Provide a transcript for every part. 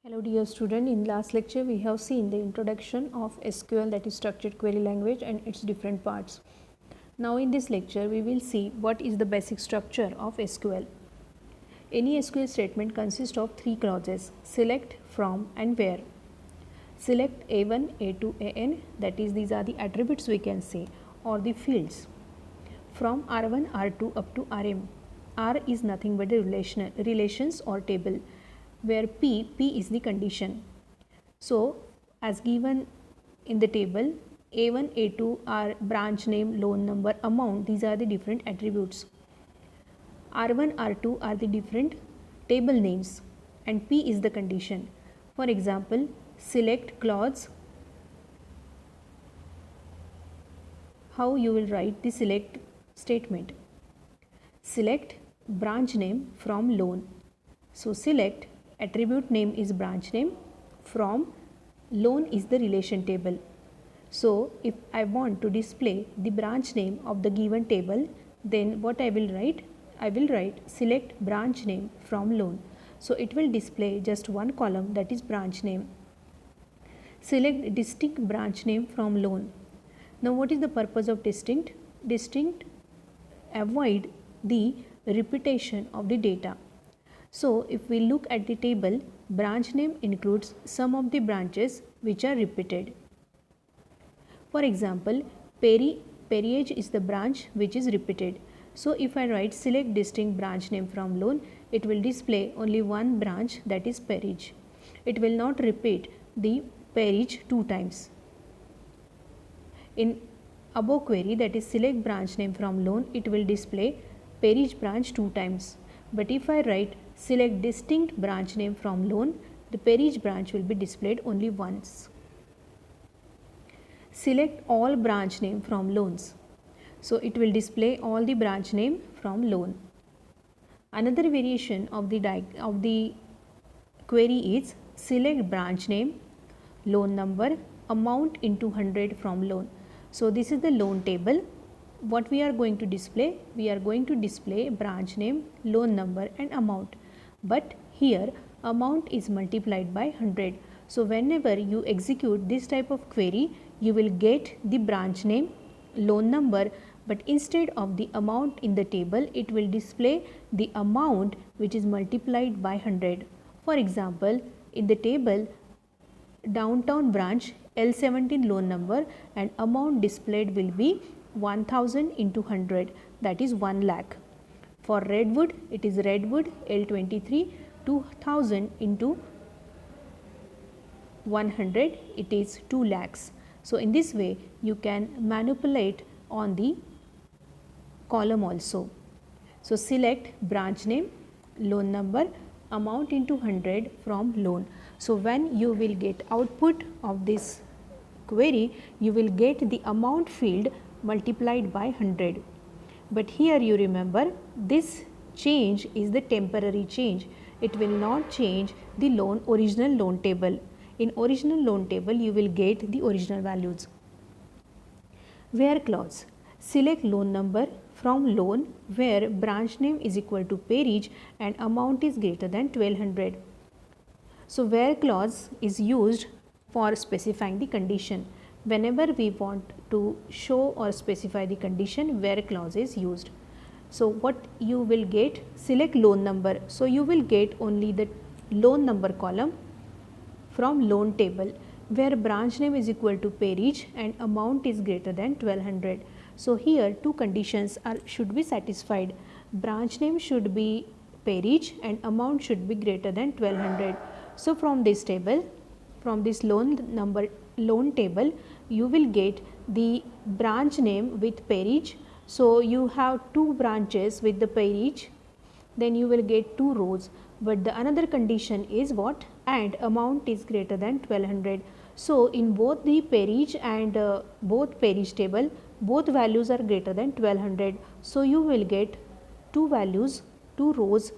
Hello dear student, in last lecture we have seen the introduction of SQL, that is structured query language, and its different parts. Now in this lecture we will see what is the basic structure of SQL. Any SQL statement consists of three clauses: select, from and where. Select A1, A2, AN, that is these are the attributes we can say, or the fields. From R1, R2 up to Rm. R is nothing but the relations or table, where P is the condition. So as given in the table, A1, A2 are branch name, loan number, amount. These are the different attributes. R1, R2 are the different table names, and P is the condition. For example, select clause. How you will write the select statement? Select branch name from loan. So select attribute name is branch name, from loan is the relation table. So if I want to display the branch name of the given table, then what I will write? I will write select branch name from loan. So it will display just one column, that is branch name. Select distinct branch name from loan. Now what is the purpose of distinct? Distinct avoid the repetition of the data. So if we look at the table, branch name includes some of the branches which are repeated. For example, Perriage is the branch which is repeated. So if I write select distinct branch name from loan, it will display only one branch, that is Perriage. It will not repeat the Perriage two times. In above query, that is select branch name from loan, it will display Perriage branch two times. But if I write select distinct branch name from loan, the Perriage branch will be displayed only once. Select all branch name from loans. So it will display all the branch name from loan. Another variation of the query is select branch name, loan number, amount into 100 from loan. So this is the loan table. What we are going to display? We are going to display branch name, loan number and amount. But here amount is multiplied by 100. So whenever you execute this type of query, you will get the branch name, loan number, but instead of the amount in the table, it will display the amount which is multiplied by 100. For example, in the table, downtown branch L17 loan number and amount displayed will be 1000 into 100, that is 1 lakh. For Redwood, it is Redwood L23 2000 into 100, it is 2 lakhs. So in this way you can manipulate on the column also. So select branch name, loan number, amount into 100 from loan. So when you will get output of this query, you will get the amount field multiplied by 100. But here you remember, this change is the temporary change. It will not change the original loan table. In original loan table, you will get the original values. Where clause. Select loan number from loan where branch name is equal to Perriage and amount is greater than 1200. So where clause is used for specifying the condition. Whenever we want to show or specify the condition, where clause is used. So what you will get? Select loan number. So you will get only the loan number column from loan table where branch name is equal to Perriage and amount is greater than 1200. So here two conditions should be satisfied. Branch name should be Perriage and amount should be greater than 1200. So from this table, from this loan table, you will get the branch name with Perriage. So you have two branches with the Perriage, then you will get two rows. But the another condition is what? And amount is greater than 1200. So in both the Perriage and both Perriage table, both values are greater than 1200. So you will get two values, two rows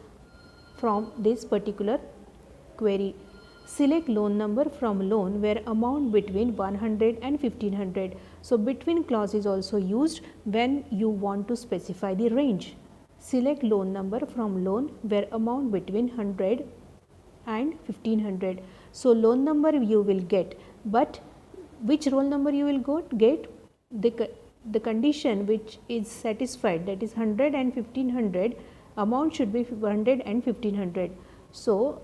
from this particular query. Select loan number from loan where amount between 100 and 1500. So between clause is also used when you want to specify the range. Select loan number from loan where amount between 100 and 1500. So loan number you will get, but which roll number you will get? The condition which is satisfied, that is 100 and 1500, amount should be 100 and 1500. So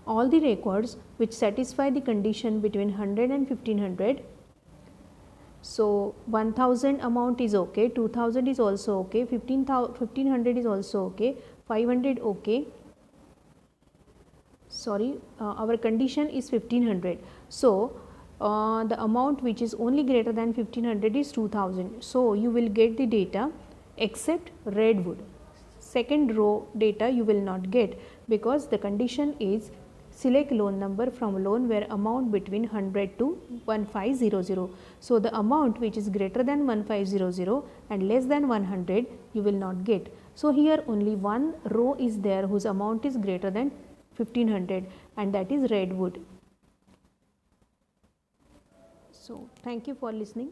all the records which satisfy the condition between 100 and 1500, so 1000 amount is okay, 2000 is also okay, 1500 is also okay, 500 okay, sorry, our condition is 1500. So the amount which is only greater than 1500 is 2000. So you will get the data except redwood. Second row data you will not get, because the condition is select loan number from loan where amount between 100 to 1500. So the amount which is greater than 1500 and less than 100 you will not get. So here only one row is there whose amount is greater than 1500, and that is redwood. So thank you for listening.